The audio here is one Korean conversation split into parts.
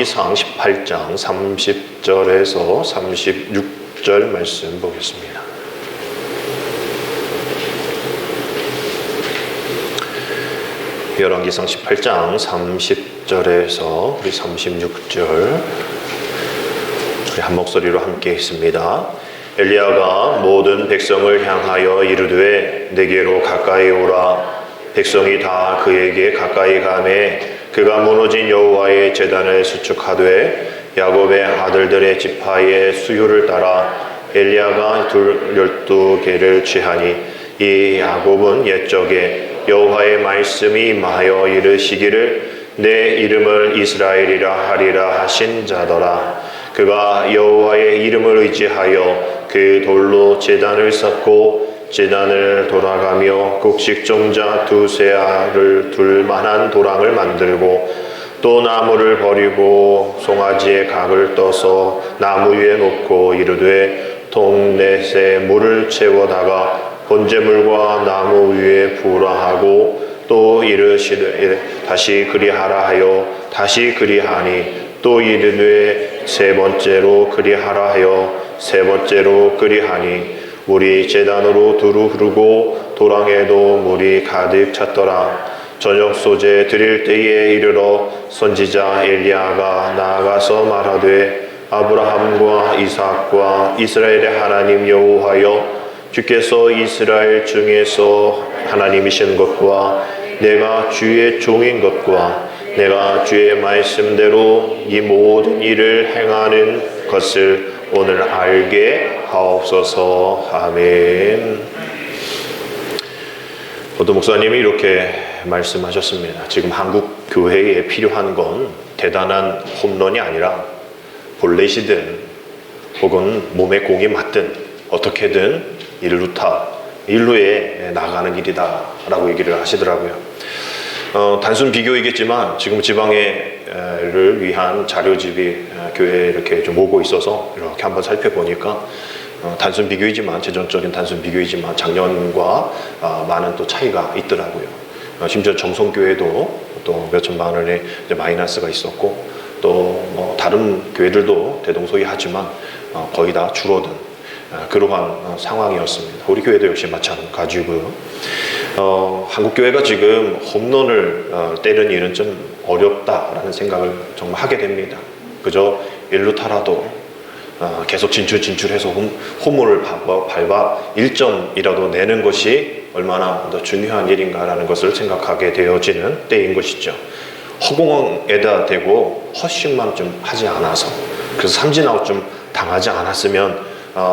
상 18장 30절에서 36절 말씀 보겠습니다. 열왕기상 18장 30절에서 우리 36절 우리 한 목소리로 함께 읽습니다. 엘리야가 모든 백성을 향하여 이르되 내게로 가까이 오라. 백성이 다 그에게 가까이 가매 그가 무너진 여호와의 제단을 수축하되 야곱의 아들들의 지파의 수요를 따라 엘리야가 12개를 취하니 이 야곱은 옛적에 여호와의 말씀이 임하여 이르시기를 내 이름을 이스라엘이라 하리라 하신 자더라. 그가 여호와의 이름을 의지하여 그 돌로 제단을 쌓고 제단을 돌아가며 곡식종자 2세알을 둘 만한 도랑을 만들고 또 나무를 버리고 송아지의 각을 떠서 나무 위에 놓고 이르되 동넷에 물을 채워다가 번제물과 나무 위에 부으라 하고 또 이르시되 다시 그리하라 하여 다시 그리하니 또 이르되 세 번째로 그리하라 하여 세 번째로 그리하니 물이 제단으로 두루 흐르고 도랑에도 물이 가득 찼더라. 저녁 소재 드릴 때에 이르러 선지자 엘리야가 나아가서 말하되 아브라함과 이삭과 이스라엘의 하나님 여호와여 주께서 이스라엘 중에서 하나님이신 것과 내가 주의 종인 것과 내가 주의 말씀대로 이 모든 일을 행하는 것을 오늘 알게 하옵소서. 아멘. 오도 목사님이 이렇게 말씀하셨습니다. 지금 한국 교회에 필요한 건 대단한 홈런이 아니라 볼넷이든 혹은 몸에 공이 맞든 어떻게든 일루에 나가는 일이다 라고 얘기를 하시더라고요. 단순 비교이겠지만 지금 지방회를 위한 자료집이 교회에 이렇게 좀 오고 있어서 이렇게 한번 살펴보니까 단순 비교이지만 재정적인 단순 비교이지만 작년과 많은 또 차이가 있더라고요. 심지어 정성교회도 또 몇천만 원의 마이너스가 있었고 또 뭐 다른 교회들도 대동소이하지만 거의 다 줄어든 그러한 상황이었습니다. 우리 교회도 역시 마찬가지고요. 한국 교회가 지금 홈런을 때리는 일은 좀 어렵다라는 생각을 정말 하게 됩니다. 그저 일루 타라도 계속 진출해서 홈을 밟아 1점이라도 내는 것이 얼마나 더 중요한 일인가라는 것을 생각하게 되어지는 때인 것이죠. 허공에다 대고 헛심만 좀 하지 않아서 그래서 삼진아웃 좀 당하지 않았으면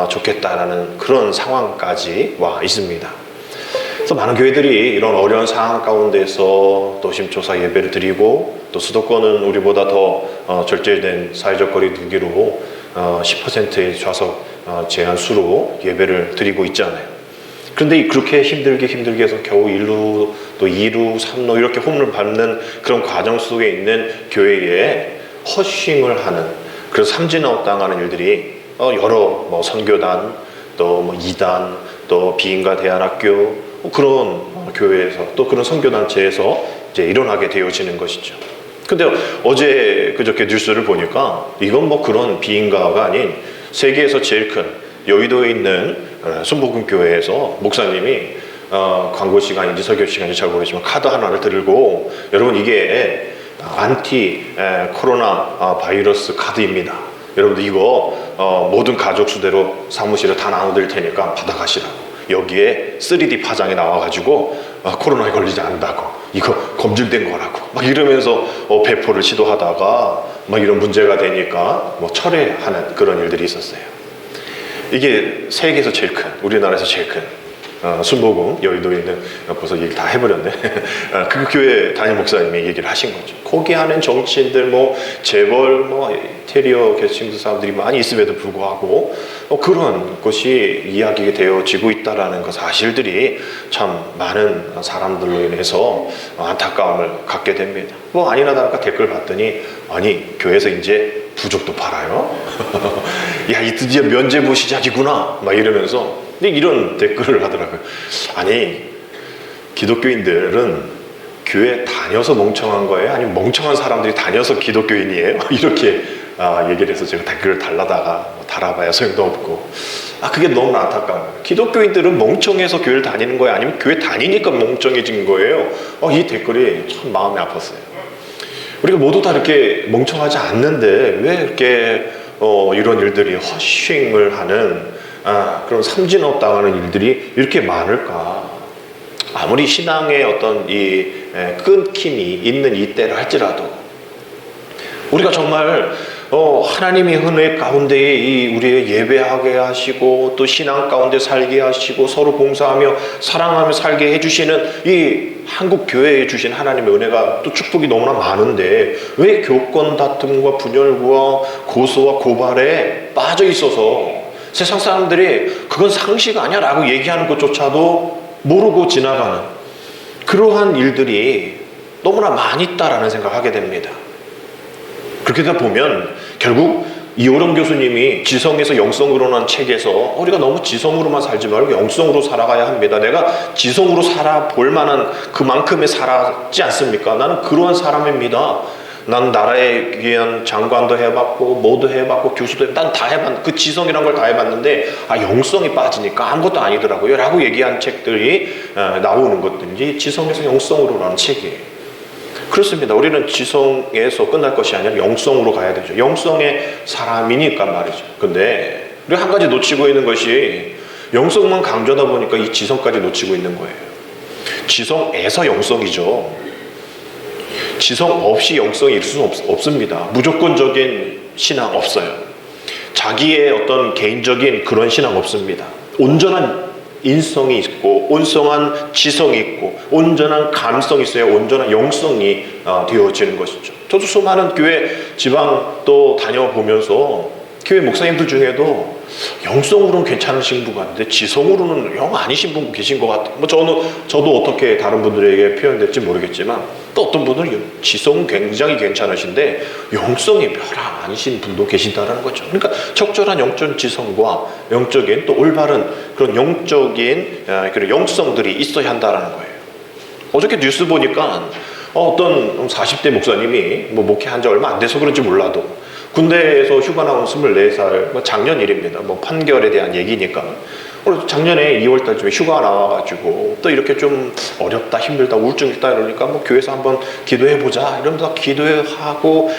좋겠다라는 그런 상황까지 와 있습니다. 그래서 많은 교회들이 이런 어려운 상황 가운데서 또 심초사 예배를 드리고 또 수도권은 우리보다 더 절제된 사회적 거리 두기로 10%의 좌석 제한 수로 예배를 드리고 있잖아요. 그런데 그렇게 힘들게 해서 겨우 1루 또 2루 3루 이렇게 홈을 밟는 그런 과정 속에 있는 교회에 헛스윙을 하는 그래서 삼진아웃 당하는 일들이 여러 뭐 선교단 또 뭐 이단 또 비인가 대안학교 그런 교회에서 또 그런 선교단체에서 이제 일어나게 되어지는 것이죠. 근데 어제 그저께 뉴스를 보니까 이건 뭐 그런 비인가가 아닌 세계에서 제일 큰 여의도에 있는 순복음교회에서 목사님이 광고 시간인지 설교 시간인지 잘 모르겠지만 카드 하나를 들고 여러분 이게 안티 코로나 바이러스 카드입니다. 여러분들 이거 모든 가족 수대로 사무실에 다 나눠드릴 테니까 받아가시라고. 여기에 3D 파장이 나와가지고 코로나에 걸리지 않는다고 이거 검증된 거라고 막 이러면서 배포를 시도하다가 막 이런 문제가 되니까 뭐 철회하는 그런 일들이 있었어요. 이게 세계에서 제일 큰 우리나라에서 제일 큰 순복음 여의도에 있는 벌써 얘기 다 해버렸네. 그 교회 담임 목사님이 얘기를 하신 거죠. 거기 하는 정치인들 뭐 재벌 뭐 테리어 개칭 사람들이 많이 있음에도 불구하고 그런 것이 이야기가 되어지고 있다라는 그 사실들이 참 많은 사람들로 인해서 안타까움을 갖게 됩니다. 뭐 아니나 다를까 댓글 봤더니 아니 교회에서 이제 부족도 팔아요? 야, 이 드디어 면죄부 시작이구나 막 이러면서 근데 이런 댓글을 하더라고요. 아니 기독교인들은 교회 다녀서 멍청한 거예요? 아니면 멍청한 사람들이 다녀서 기독교인이에요? 이렇게 얘기를 해서 제가 댓글을 달라다가 달아봐야 소용도 없고, 그게 너무 안타까운 거예요. 기독교인들은 멍청해서 교회를 다니는 거예요? 아니면 교회 다니니까 멍청해진 거예요? 이 댓글이 참 마음이 아팠어요. 우리가 모두 다 이렇게 멍청하지 않는데 왜 이렇게 이런 일들이 허싱을 하는 그런 삼진업 당하는 일들이 이렇게 많을까? 아무리 신앙의 어떤 이 끊김이 있는 이때를 할지라도 우리가 정말 하나님의 은혜 가운데에 우리의 예배하게 하시고 또 신앙 가운데 살게 하시고 서로 봉사하며 사랑하며 살게 해주시는 이 한국 교회에 주신 하나님의 은혜가 또 축복이 너무나 많은데 왜 교권 다툼과 분열과 고소와 고발에 빠져 있어서 세상 사람들이 그건 상식 아니야 라고 얘기하는 것조차도 모르고 지나가는 그러한 일들이 너무나 많이 있다라는 생각을 하게 됩니다. 그렇게 되다 보면 결국 이호령 교수님이 지성에서 영성으로라는 책에서 우리가 너무 지성으로만 살지 말고 영성으로 살아가야 합니다. 내가 지성으로 살아볼 만한 그만큼의 살았지 않습니까? 나는 그러한 사람입니다. 난 나라에 위한 장관도 해봤고 뭐도 해봤고 교수도 난 다 해봤는데 그 지성이란 걸 다 해봤는데 영성이 빠지니까 아무것도 아니더라고요 라고 얘기한 책들이 나오는 것들이 지성에서 영성으로라는 책이에요. 그렇습니다. 우리는 지성에서 끝날 것이 아니라 영성으로 가야 되죠. 영성의 사람이니까 말이죠. 근데 우리 한 가지 놓치고 있는 것이 영성만 강조하다 보니까 이 지성까지 놓치고 있는 거예요. 지성에서 영성이죠. 지성 없이 영성이 있을 수는 없습니다. 무조건적인 신앙 없어요. 자기의 어떤 개인적인 그런 신앙 없습니다. 온전한 인성이 있고 온성한 지성이 있고 온전한 감성이 있어야 온전한 영성이 되어지는 것이죠. 저도 수많은 교회 지방 또 다녀보면서 교회 목사님들 중에도 영성으로는 괜찮으신 분 같은데 지성으로는 영 아니신 분 계신 것 같아요. 저도 어떻게 다른 분들에게 표현될지 모르겠지만 또 어떤 분은 지성은 굉장히 괜찮으신데 영성이 별 아니신 분도 계신다는 거죠. 그러니까 적절한 영적 지성과 영적인 또 올바른 그런 영적인 그런 영성들이 있어야 한다는 거예요. 어저께 뉴스 보니까 어떤 40대 목사님이 목회한 지 얼마 안 돼서 그런지 몰라도 군대에서 휴가 나온 24살, 작년 일입니다. 판결에 대한 얘기니까. 작년에 2월달쯤에 휴가 나와가지고 또 이렇게 좀 어렵다, 힘들다, 우울증 있다 이러니까 교회에서 한번 기도해보자 이러면서 기도하고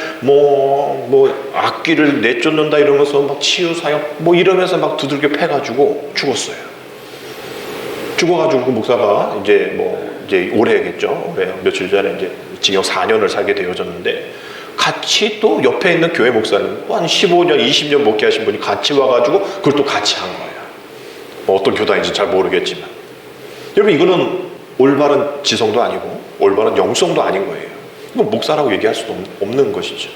악귀를 내쫓는다 이러면서 치유사역 이러면서 두들겨 패가지고 죽었어요. 죽어가지고 그 목사가 이제 올해겠죠. 올해 며칠 전에 이제 징역 4년을 살게 되어졌는데 같이 또 옆에 있는 교회 목사님 한 15년, 20년 목회하신 분이 같이 와가지고 그걸 또 같이 한 거예요. 어떤 교단인지 잘 모르겠지만 여러분 이거는 올바른 지성도 아니고 올바른 영성도 아닌 거예요. 이건 목사라고 얘기할 수도 없는 것이죠.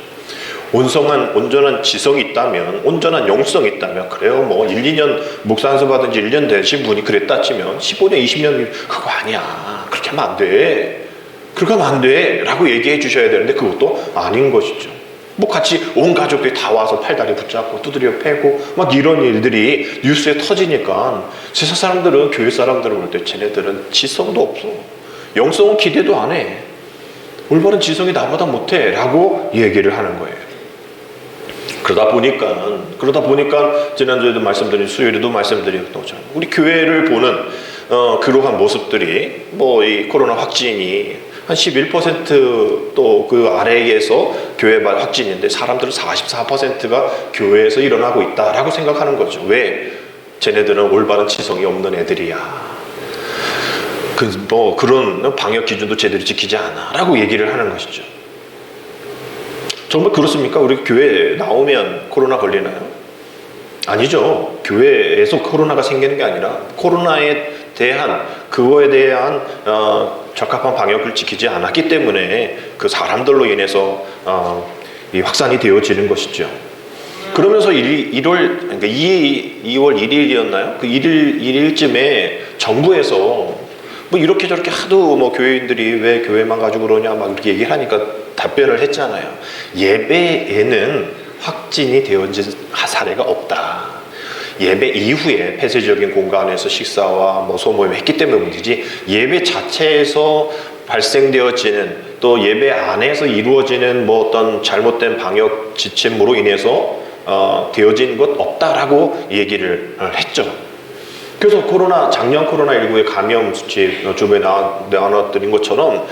온전한 지성이 있다면 온전한 영성이 있다면 그래요 1, 2년 목사 안수 받은 지 1년 되신 분이 그랬다 치면 15년, 20년 그거 아니야. 그렇게 하면 안 돼. 그렇게 하면 안 돼 라고 얘기해 주셔야 되는데 그것도 아닌 것이죠. 같이 온 가족들이 다 와서 팔다리 붙잡고 두드려 패고 이런 일들이 뉴스에 터지니까 세상 사람들은 교회 사람들을 볼 때 쟤네들은 지성도 없어. 영성은 기대도 안 해. 올바른 지성이 나보다 못해 라고 얘기를 하는 거예요. 그러다 보니까 지난주에도 말씀드린 수요일에도 말씀드렸던 것처럼 우리 교회를 보는 그러한 모습들이 이 코로나 확진이 한 11% 또 그 아래에서 교회 확진인데 사람들은 44%가 교회에서 일어나고 있다라고 생각하는 거죠. 왜? 쟤네들은 올바른 지성이 없는 애들이야. 그런 방역 기준도 제대로 지키지 않아 라고 얘기를 하는 것이죠. 정말 그렇습니까? 우리 교회에 나오면 코로나 걸리나요? 아니죠. 교회에서 코로나가 생기는 게 아니라 코로나에 대한 그거에 대한 적합한 방역을 지키지 않았기 때문에 그 사람들로 인해서 이 확산이 되어지는 것이죠. 그러면서 2월 1일이었나요? 그 1일쯤에 정부에서 이렇게 저렇게 하도 교회인들이 왜 교회만 가지고 그러냐 이렇게 얘기를 하니까 답변을 했잖아요. 예배에는 확진이 되어진 사례가 없다. 예배 이후에 폐쇄적인 공간에서 식사와 소모임을 했기 때문에 문제지 예배 자체에서 발생되어지는 또 예배 안에서 이루어지는 뭐 어떤 잘못된 방역 지침으로 인해서 되어진 것 없다라고 얘기를 했죠. 그래서 작년 코로나19의 감염 수치 주변에 나눠드린 것처럼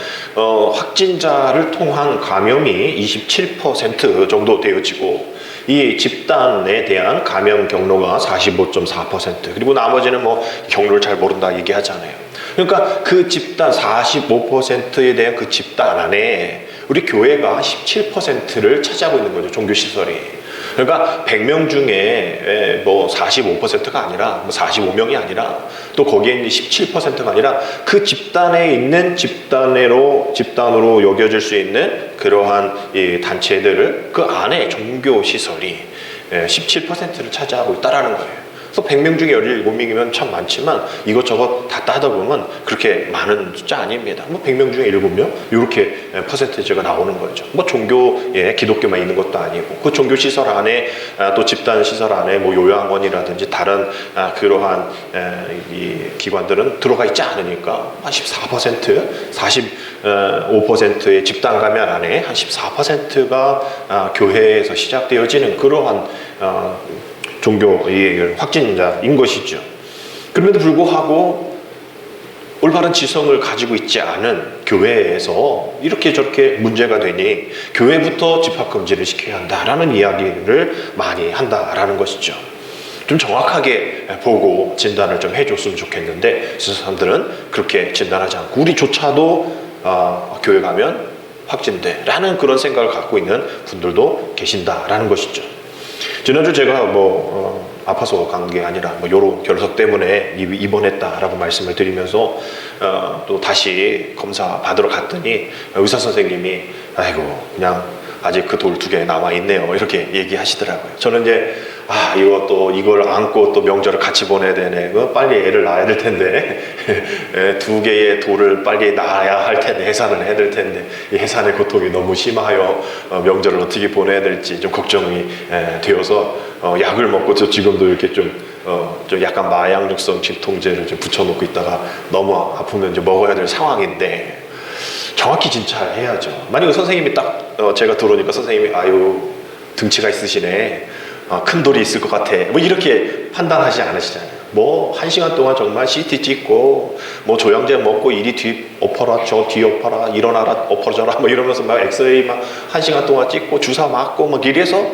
확진자를 통한 감염이 27% 정도 되어지고 이 집단에 대한 감염 경로가 45.4%, 그리고 나머지는 뭐 경로를 잘 모른다 얘기하잖아요. 그러니까 그 집단 45%에 대한 그 집단 안에 우리 교회가 17%를 차지하고 있는 거죠. 종교시설이. 그러니까 100명 중에 뭐 45%가 아니라 뭐 45명이 아니라 또 거기에 있는 17%가 아니라 그 집단에 있는 집단으로 여겨질 수 있는 그러한 이 단체들을 그 안에 종교시설이 17%를 차지하고 있다라는 거예요. 그래서 100명 중에 17명이면 참 많지만 이것저것 다 따다 보면 그렇게 많은 숫자 아닙니다. 뭐 100명 중에 7명 이렇게 퍼센테이지가 나오는 거죠. 뭐 종교에 기독교만 있는 것도 아니고 그 종교 시설 안에 또 집단 시설 안에 뭐 요양원이라든지 다른 그러한 이 기관들은 들어가 있지 않으니까 한 14%, 45%의 집단 감염 안에 한 14%가 교회에서 시작되어지는 그러한 종교의 확진자인 것이죠. 그럼에도 불구하고 올바른 지성을 가지고 있지 않은 교회에서 이렇게 저렇게 문제가 되니 교회부터 집합금지를 시켜야 한다라는 이야기를 많이 한다라는 것이죠. 좀 정확하게 보고 진단을 좀 해줬으면 좋겠는데 사람들은 그렇게 진단하지 않고 우리조차도 교회 가면 확진돼라는 그런 생각을 갖고 있는 분들도 계신다라는 것이죠. 지난주 제가 아파서 간 게 아니라 요런 결석 때문에 입원했다라고 말씀을 드리면서 또 다시 검사 받으러 갔더니 의사 선생님이 아이고 그냥 아직 그 돌 2개 남아 있네요 이렇게 얘기하시더라고요. 저는 이제 이걸 안고 또 명절을 같이 보내야 되네. 빨리 애를 낳아야 될 텐데 2개의 돌을 빨리 낳아야 할 텐데 해산을 해야 될 텐데 이 해산의 고통이 너무 심하여 명절을 어떻게 보내야 될지 좀 걱정이 되어서 약을 먹고 저 지금도 이렇게 좀 약간 마약육성 진통제를 좀 붙여놓고 있다가 너무 아프면 이제 먹어야 될 상황인데 정확히 진짜 해야죠. 만약에 선생님이 딱 제가 들어오니까 선생님이 아유 등치가 있으시네, 큰 돌이 있을 것 같아, 뭐 이렇게 판단하지 않으시잖아요. 뭐 1시간 동안 정말 CT 찍고 뭐 조영제 먹고 이리 뒤 엎어라 저 뒤 엎어라 일어나라 엎어져라 뭐 이러면서 막 엑스레이 막 1시간 동안 찍고 주사 맞고 막 이래서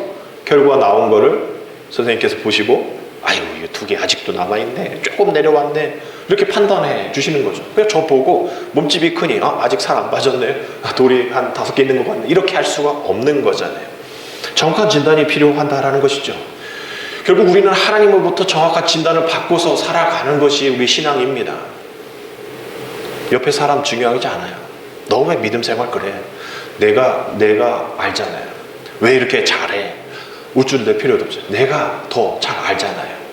결과가 나온 거를 선생님께서 보시고 아유 이거 2개 아직도 남아있네, 조금 내려왔네 이렇게 판단해 주시는 거죠. 그래서 저 보고 몸집이 크니 아직 살 안 빠졌네, 돌이 한 5개 있는 것 같네 이렇게 할 수가 없는 거잖아요. 정확한 진단이 필요한다라는 것이죠. 결국 우리는 하나님으로부터 정확한 진단을 받고서 살아가는 것이 우리 신앙입니다. 옆에 사람 중요하지 않아요. 너 왜 믿음 생활 그래? 내가 알잖아요. 왜 이렇게 잘해? 우쭐 낼 필요도 없어요. 내가 더 잘 알잖아요.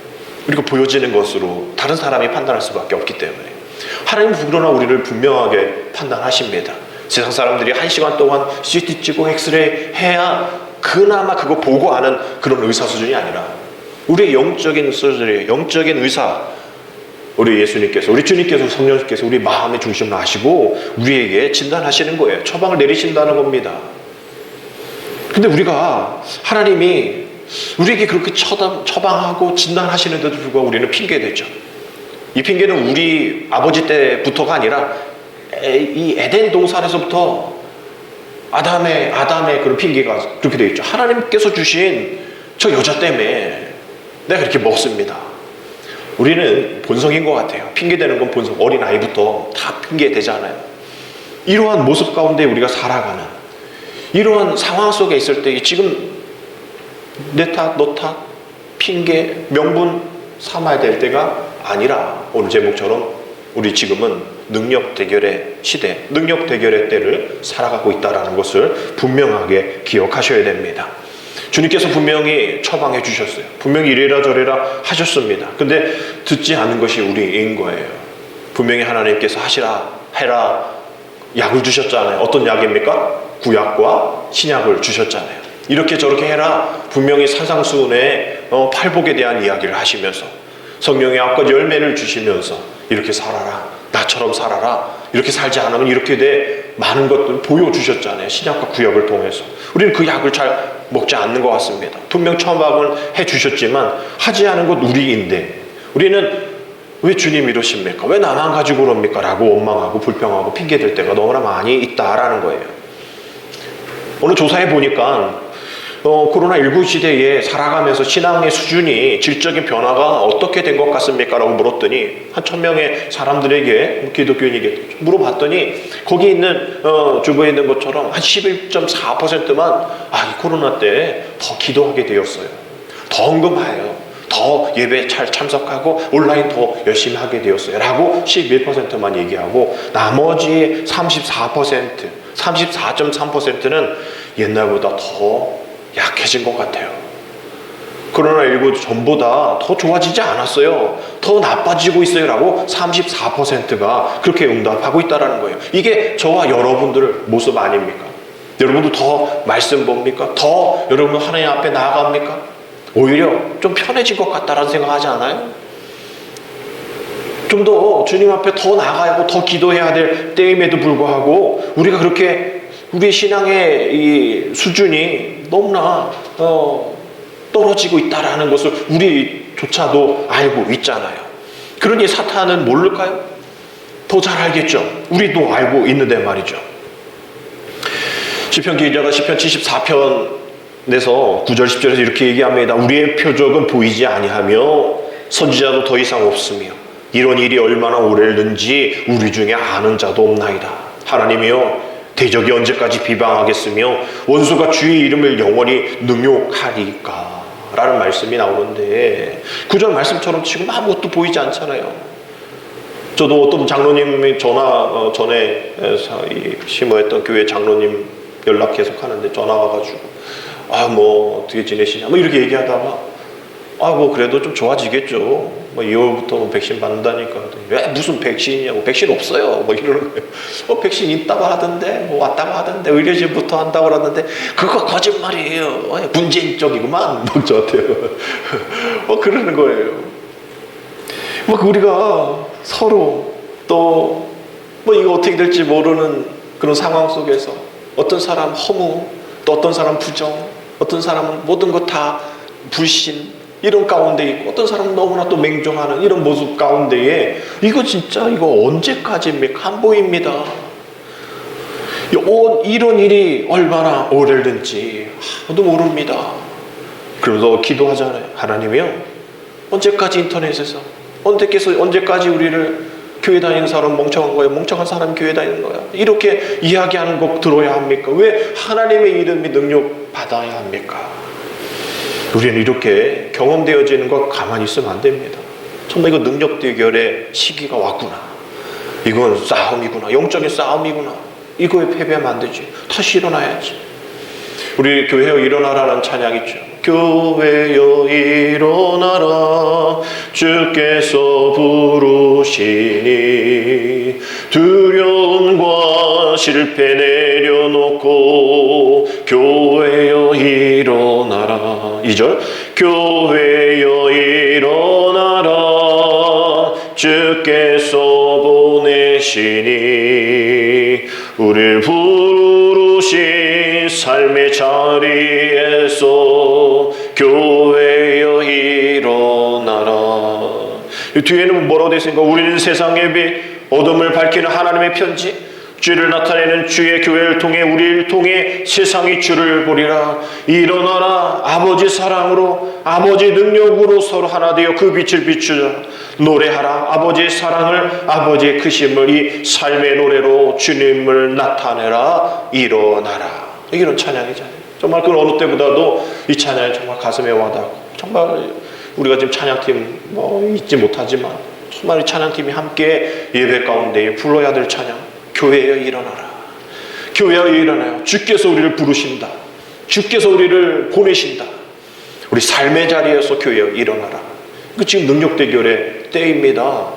그리고 보여지는 것으로 다른 사람이 판단할 수밖에 없기 때문에 하나님은 그러나 우리를 분명하게 판단하십니다. 세상 사람들이 1시간 동안 CT 찍고 엑스레이 해야 그나마 그거 보고 아는 그런 의사 수준이 아니라 우리의 영적인 서저리, 영적인 의사, 우리 예수님께서, 우리 주님께서, 성령님께서 우리 마음의 중심을 아시고 우리에게 진단하시는 거예요. 처방을 내리신다는 겁니다. 근데 우리가 하나님이 우리에게 그렇게 처방하고 진단하시는데도 불구하고 우리는 핑계대죠. 이 핑계는 우리 아버지 때부터가 아니라 이 에덴 동산에서부터 아담의 그런 핑계가 그렇게 되어 있죠. 하나님께서 주신 저 여자 때문에 내가 이렇게 먹습니다. 우리는 본성인 것 같아요. 핑계대는 건 본성. 어린아이부터 다 핑계대잖아요. 이러한 모습 가운데 우리가 살아가는 이러한 상황 속에 있을 때 지금 내 탓, 너 탓, 핑계, 명분 삼아야 될 때가 아니라 오늘 제목처럼 우리 지금은 능력 대결의 시대, 능력 대결의 때를 살아가고 있다는 것을 분명하게 기억하셔야 됩니다. 주님께서 분명히 처방해 주셨어요. 분명히 이래라 저래라 하셨습니다. 근데 듣지 않은 것이 우리인 거예요. 분명히 하나님께서 하시라, 해라 약을 주셨잖아요. 어떤 약입니까? 구약과 신약을 주셨잖아요. 이렇게 저렇게 해라 분명히 산상수훈의 팔복에 대한 이야기를 하시면서 성령의 앞과 열매를 주시면서 이렇게 살아라, 나처럼 살아라 이렇게 살지 않으면 이렇게 돼 많은 것들 보여주셨잖아요. 신약과 구약을 통해서. 우리는 그 약을 잘 먹지 않는 것 같습니다. 분명 처방을 해주셨지만 하지 않은 것 우리인데 우리는 왜 주님 이러십니까? 왜 나만 가지고 그럽니까? 라고 원망하고 불평하고 핑계댈 때가 너무나 많이 있다라는 거예요. 오늘 조사해 보니까 코로나19 시대에 살아가면서 신앙의 수준이 질적인 변화가 어떻게 된 것 같습니까? 라고 물었더니 한 1000명의 사람들에게 기독교인에게 물어봤더니 거기 있는 주부에 있는 것처럼 한 11.4%만 이 코로나 때 더 기도하게 되었어요. 더 언급해요. 더 예배에 잘 참석하고 온라인 더 열심히 하게 되었어요. 라고 11%만 얘기하고 나머지 34.3%는 옛날보다 더 약해진 것 같아요. 코로나19 전보다 더 좋아지지 않았어요. 더 나빠지고 있어요. 라고 34%가 그렇게 응답하고 있다는 거예요. 이게 저와 여러분들 모습 아닙니까? 여러분도 더 말씀 봅니까? 더 여러분 하나님 앞에 나아갑니까? 오히려 좀 편해진 것 같다라는 생각하지 않아요? 좀 더 주님 앞에 더 나아가고 더 기도해야 될 때임에도 불구하고 우리가 그렇게 우리의 신앙의 이 수준이 너무나 떨어지고 있다라는 것을 우리조차도 알고 있잖아요. 그러니 사탄은 모를까요? 더 잘 알겠죠. 우리도 알고 있는데 말이죠. 시편 기자가 시편 74편에서 9절 10절에서 이렇게 얘기합니다. 우리의 표적은 보이지 아니하며 선지자도 더 이상 없으며 이런 일이 얼마나 오래는지 우리 중에 아는 자도 없나이다. 하나님이여 대적이 언제까지 비방하겠으며 원수가 주의 이름을 영원히 능욕하리까? 라는 말씀이 나오는데 9절 말씀처럼 지금 아무것도 보이지 않잖아요. 저도 어떤 장로님이 전에 심어했던 교회 장로님 연락 계속 하는데 전화 와가지고 어떻게 지내시냐 이렇게 얘기하다가 그래도 좀 좋아지겠죠. 2월부터 백신 받는다니까. 왜 무슨 백신이냐고. 백신 없어요. 이러는 거예요. 백신 있다고 하던데, 왔다고 하던데, 의료진부터 한다고 하던데, 그거 거짓말이에요. 문재인 쪽이구만. 저한테요. 그러는 거예요. 우리가 서로 또, 이거 어떻게 될지 모르는 그런 상황 속에서 어떤 사람 허무, 또 어떤 사람 부정, 어떤 사람은 모든 것 다 불신, 이런 가운데 있고 어떤 사람은 너무나 또 맹종하는 이런 모습 가운데에 이거 언제까지입니까? 안 보입니다. 이런 일이 얼마나 오래는지 아무도 모릅니다. 그래서 기도하잖아요. 하나님이요, 언제까지 인터넷에서 언제까지 우리를 교회 다니는 사람 멍청한 거예요. 멍청한 사람 교회 다니는 거야. 이렇게 이야기하는 거 들어야 합니까? 왜 하나님의 이름이 능력받아야 합니까? 우리는 이렇게 경험되어지는 거 가만히 있으면 안 됩니다. 정말 이거 능력 대결의 시기가 왔구나. 이건 싸움이구나. 영적인 싸움이구나. 이거에 패배하면 안 되지. 다시 일어나야지. 우리 교회여 일어나라는 찬양 있죠. 교회여 일어나라 주께서 부르시니 두려움과 실패 내려놓고 교회여 일어나라. 2절 교회여 일어나라 주께서 보내시니 우리를 부르신 삶의 자리에서 교회여 일어나라. 이 뒤에는 뭐라고 되어 있습니까? 우리는 세상의 빛, 어둠을 밝히는 하나님의 편지, 주를 나타내는 주의 교회를 통해 우리를 통해 세상이 주를 보리라. 일어나라. 아버지 사랑으로 아버지 능력으로 서로 하나 되어 그 빛을 비추자. 노래하라. 아버지의 사랑을, 아버지의 크심을 이 삶의 노래로 주님을 나타내라. 일어나라. 이런 찬양이잖아요. 정말 그 어느 때보다도 이 찬양이 정말 가슴에 와닿고, 정말 우리가 지금 찬양팀 잊지 못하지만 정말 이 찬양팀이 함께 예배 가운데 불러야 될 찬양, 교회여 일어나라. 교회여 일어나요. 주께서 우리를 부르신다. 주께서 우리를 보내신다. 우리 삶의 자리에서 교회여 일어나라. 이거 지금 능력 대결의 때입니다.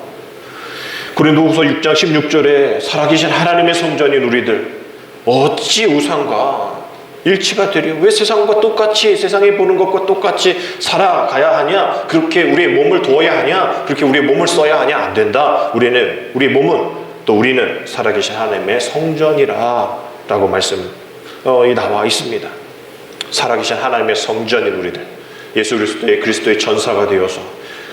고린도후서 6장 16절에 살아계신 하나님의 성전인 우리들 어찌 우상과 일치가 되려? 왜 세상과 똑같이, 세상에 보는 것과 똑같이 살아가야 하냐? 그렇게 우리의 몸을 두어야 하냐? 그렇게 우리의 몸을 써야 하냐? 안 된다. 우리의 몸은 또 우리는 살아계신 하나님의 성전이라 라고 말씀이 나와 있습니다. 살아계신 하나님의 성전인 우리들, 예수 그리스도의 전사가 되어서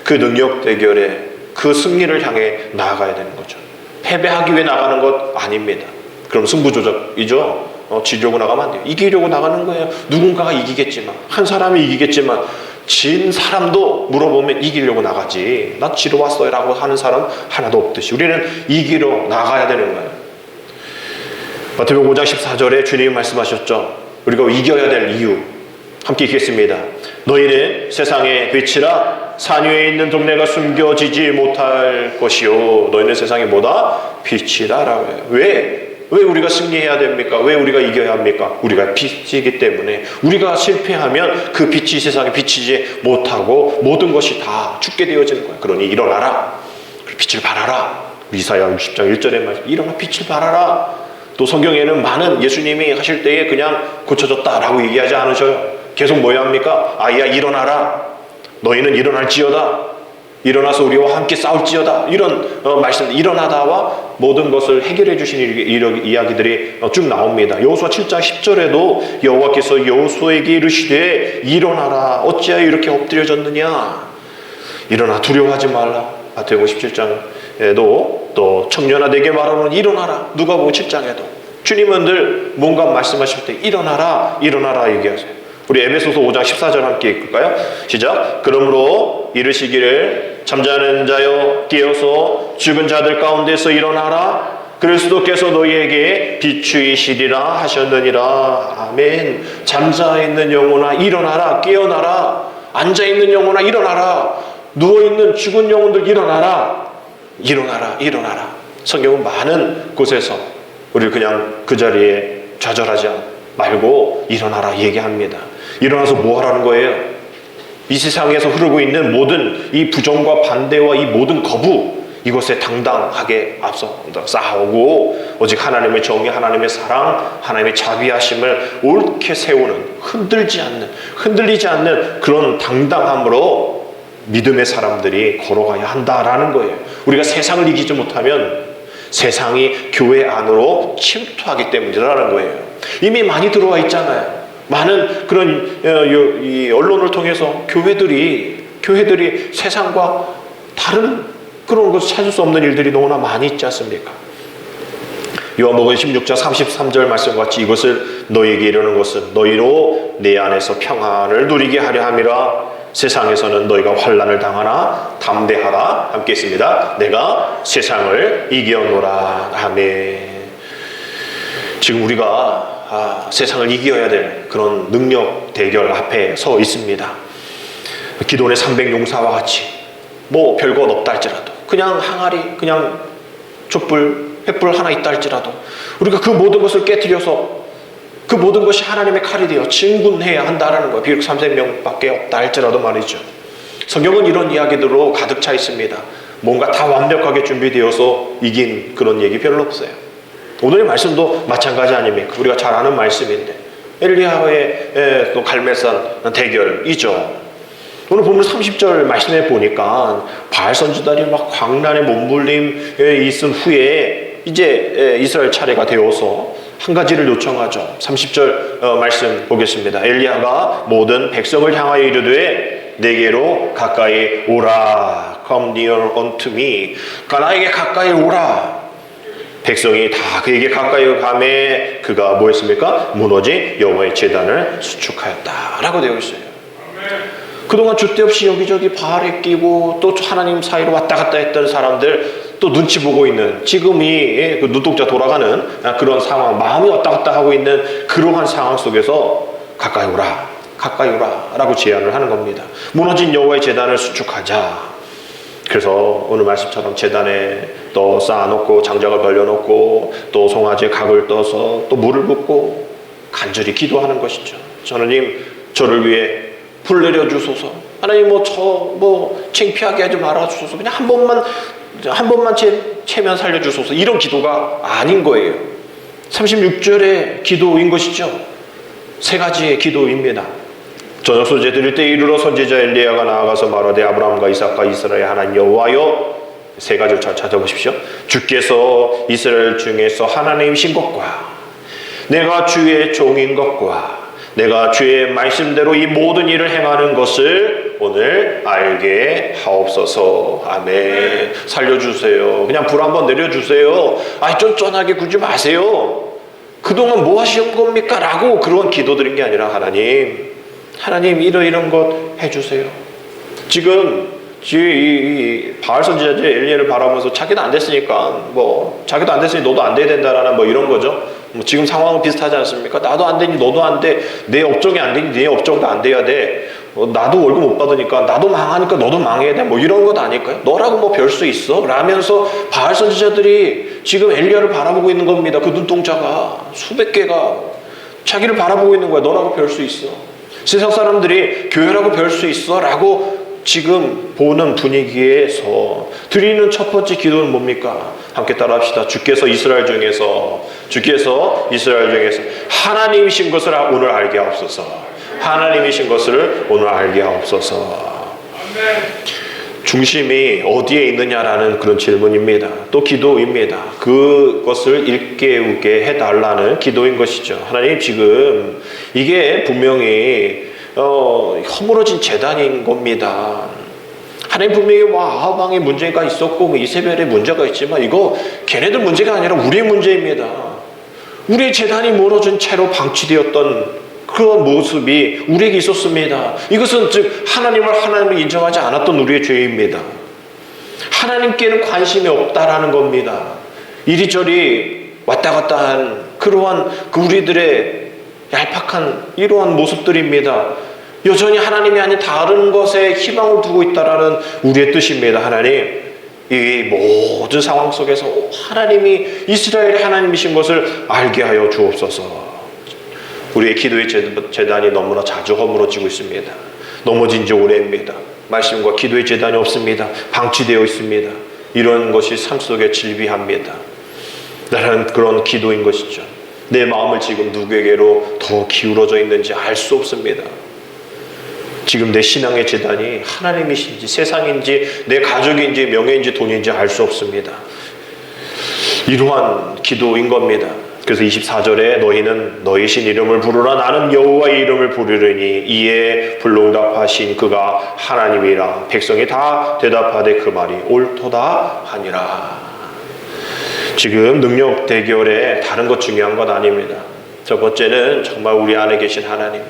그 능력 대결에 그 승리를 향해 나아가야 되는 거죠. 패배하기 위해 나가는 것 아닙니다. 그럼 승부조작이죠. 지려고 나가면 안 돼요. 이기려고 나가는 거예요. 누군가가 이기겠지만, 한 사람이 이기겠지만 진 사람도 물어보면 이기려고 나가지, 나 지러 왔어요 라고 하는 사람 하나도 없듯이 우리는 이기러 나가야 되는 거예요. 마태복음 5장 14절에 주님이 말씀하셨죠. 우리가 이겨야 될 이유 함께 읽겠습니다. 너희는 세상의 빛이라. 산 위에 있는 동네가 숨겨지지 못할 것이요, 너희는 세상의 뭐다? 빛이다 라고 해요. 왜 우리가 승리해야 됩니까? 왜 우리가 이겨야 합니까? 우리가 빛이기 때문에. 우리가 실패하면 그 빛이 세상에 비치지 못하고 모든 것이 다 죽게 되어지는 거예요. 그러니 일어나라, 빛을 발하라. 이사야 60장 1절에 말씀, 일어나 빛을 발하라. 또 성경에는 많은 예수님이 하실 때에 그냥 고쳐졌다라고 얘기하지 않으셔요. 계속 뭐 해야 합니까? 아이야 일어나라, 너희는 일어날지어다, 일어나서 우리와 함께 싸울지어다, 이런 말씀, 일어나다와 모든 것을 해결해 주신 이런 이야기들이 쭉 나옵니다. 여호수아 7장 10절에도 여호와께서 여호수아에게 이르시되 일어나라, 어찌하여 이렇게 엎드려졌느냐, 일어나 두려워하지 말라. 마태복음 17장에도 또 청년아 내게 말하노니 일어나라. 누가복음 7장에도 주님은 늘 뭔가 말씀하실 때 일어나라 얘기하세요. 우리 에베소서 5장 14절 함께 읽을까요? 시작. 그러므로 이르시기를 잠자는 자여 깨어서 죽은 자들 가운데서 일어나라. 그리스도께서 너희에게 비추이시리라 하셨느니라. 아멘. 잠자있는 영혼아 일어나라, 깨어나라. 앉아있는 영혼아 일어나라. 누워있는 죽은 영혼들 일어나라. 일어나라. 성경은 많은 곳에서 우리를 그냥 그 자리에 좌절하지 말고 일어나라 얘기합니다. 일어나서 뭐 하라는 거예요? 이 세상에서 흐르고 있는 모든 이 부정과 반대와 이 모든 거부, 이것에 당당하게 앞서 싸우고 오직 하나님의 정의, 하나님의 사랑, 하나님의 자비하심을 옳게 세우는, 흔들리지 않는 그런 당당함으로 믿음의 사람들이 걸어가야 한다라는 거예요. 우리가 세상을 이기지 못하면 세상이 교회 안으로 침투하기 때문이라는 거예요. 이미 많이 들어와 있잖아요. 많은 그런 이 언론을 통해서 교회들이 세상과 다른 그런 것을 찾을 수 없는 일들이 너무나 많이 있지 않습니까? 요한복음 16장 33절 말씀같이 이것을 너희에게 이르는 것은 너희로 내 안에서 평안을 누리게 하려 함이라. 세상에서는 너희가 환난을 당하나 담대하라. 함께 있습니다. 내가 세상을 이겨노라. 아멘. 지금 우리가 세상을 이겨야 될 그런 능력 대결 앞에 서 있습니다. 기도원의 300용사와 같이 뭐 별것 없다 할지라도, 그냥 항아리, 그냥 촛불, 횃불 하나 있다 할지라도 우리가 그 모든 것을 깨트려서 그 모든 것이 하나님의 칼이 되어 진군해야 한다라는 거예요. 비록 300명밖에 없다 할지라도 말이죠. 성경은 이런 이야기들로 가득 차 있습니다. 뭔가 다 완벽하게 준비되어서 이긴 그런 얘기 별로 없어요. 오늘의 말씀도 마찬가지 아닙니까? 우리가 잘 아는 말씀인데 엘리야의 또 갈멜산 대결이죠. 오늘 보면 30절 말씀에 보니까 바알 선지자들이 막 광란의 몸부림에 있은 후에 이제 이스라엘 차례가 되어서 한 가지를 요청하죠. 30절 말씀 보겠습니다. 엘리야가 모든 백성을 향하여 이르되 내게로 가까이 오라. Come near unto me. 그러니까 나에게 가까이 오라. 백성이 다 그에게 가까이 가매 그가 뭐 했습니까? 무너진 여호와의 제단을 수축하였다라고 되어 있어요. 그동안 줏대 없이 여기저기 바알에 끼고 또 하나님 사이로 왔다 갔다 했던 사람들 또 눈치 보고 있는, 지금이 그 눈독자 돌아가는 그런 상황, 마음이 왔다 갔다 하고 있는 그러한 상황 속에서 가까이 오라 라고 제안을 하는 겁니다. 무너진 여호와의 제단을 수축하자. 그래서 오늘 말씀처럼 제단에 또 쌓아놓고 장작을 벌려놓고 또 송아지에 각을 떠서 또 물을 붓고 간절히 기도하는 것이죠. 하나님 저를 위해 불 내려주소서. 하나님 창피하게 하지 말아주소서. 그냥 한 번만 체면 살려주소서. 이런 기도가 아닌 거예요. 36절의 기도인 것이죠. 세 가지의 기도입니다. 저녁 소재 드릴 때 이르러 선지자 엘리야가 나아가서 말하되 아브라함과 이삭과 이스라엘 하나님 여호와여 세 가지를 잘 찾아보십시오. 주께서 이스라엘 중에서 하나님이신 것과 내가 주의 종인 것과 내가 주의 말씀대로 이 모든 일을 행하는 것을 오늘 알게 하옵소서. 아멘. 살려주세요. 그냥 불 한번 내려주세요. 쫀쫀하게 굴지 마세요. 그동안 뭐 하신 겁니까? 라고 그런 기도드린 게 아니라 하나님 이런 것 해주세요. 지금 이 바알 선지자 엘리야를 바라보면서 자기도 안 됐으니까 자기도 안 됐으니 너도 안 돼야 된다라는 이런 거죠. 지금 상황은 비슷하지 않습니까? 나도 안 되니 너도 안 돼. 내 업종이 안 되니 내 업종도 안 돼야 돼. 나도 월급 못 받으니까 나도 망하니까 너도 망해야 돼. 이런 것 아닐까요? 너라고 별 수 있어? 라면서 바알 선지자들이 지금 엘리야를 바라보고 있는 겁니다. 그 눈동자가 수백 개가 자기를 바라보고 있는 거야. 너라고 별 수 있어. 세상 사람들이 교회라고 별 수 있어? 라고 지금 보는 분위기에서 드리는 첫 번째 기도는 뭡니까? 함께 따라합시다. 주께서 이스라엘 중에서 하나님이신 것을 오늘 알게 하옵소서. 하나님이신 것을 오늘 알게 하옵소서. 중심이 어디에 있느냐라는 그런 질문입니다. 또 기도입니다. 그것을 일깨우게 해달라는 기도인 것이죠. 하나님, 지금 이게 분명히 허물어진 재단인 겁니다. 하나님, 분명히 아하방에 문제가 있었고 이세벨에 문제가 있지만 이거 걔네들 문제가 아니라 우리의 문제입니다. 우리의 재단이 무너진 채로 방치되었던 그런 모습이 우리에게 있었습니다. 이것은 즉 하나님을 인정하지 않았던 우리의 죄입니다. 하나님께는 관심이 없다라는 겁니다. 이리저리 왔다 갔다 한 그러한 우리들의 얄팍한 이러한 모습들입니다. 여전히 하나님이 아닌 다른 것에 희망을 두고 있다라는 우리의 뜻입니다. 하나님, 이 모든 상황 속에서 하나님이 이스라엘의 하나님이신 것을 알게 하여 주옵소서. 우리의 기도의 재단이 너무나 자주 허물어지고 있습니다. 넘어진 지 오래입니다. 말씀과 기도의 재단이 없습니다. 방치되어 있습니다. 이런 것이 삶 속에 질비합니다. 나는 그런 기도인 것이죠. 내 마음을 지금 누구에게로 더 기울어져 있는지 알 수 없습니다. 지금 내 신앙의 재단이 하나님이신지 세상인지 내 가족인지 명예인지 돈인지 알 수 없습니다. 이러한 기도인 겁니다. 그래서 24절에 너희는 너희 신 이름을 부르라. 나는 여호와의 이름을 부르리니 이에 불응답하신 그가 하나님이라. 백성이 다 대답하되 그 말이 옳도다 하니라. 지금 능력 대결에 다른 것 중요한 것 아닙니다. 첫 번째는 정말 우리 안에 계신 하나님,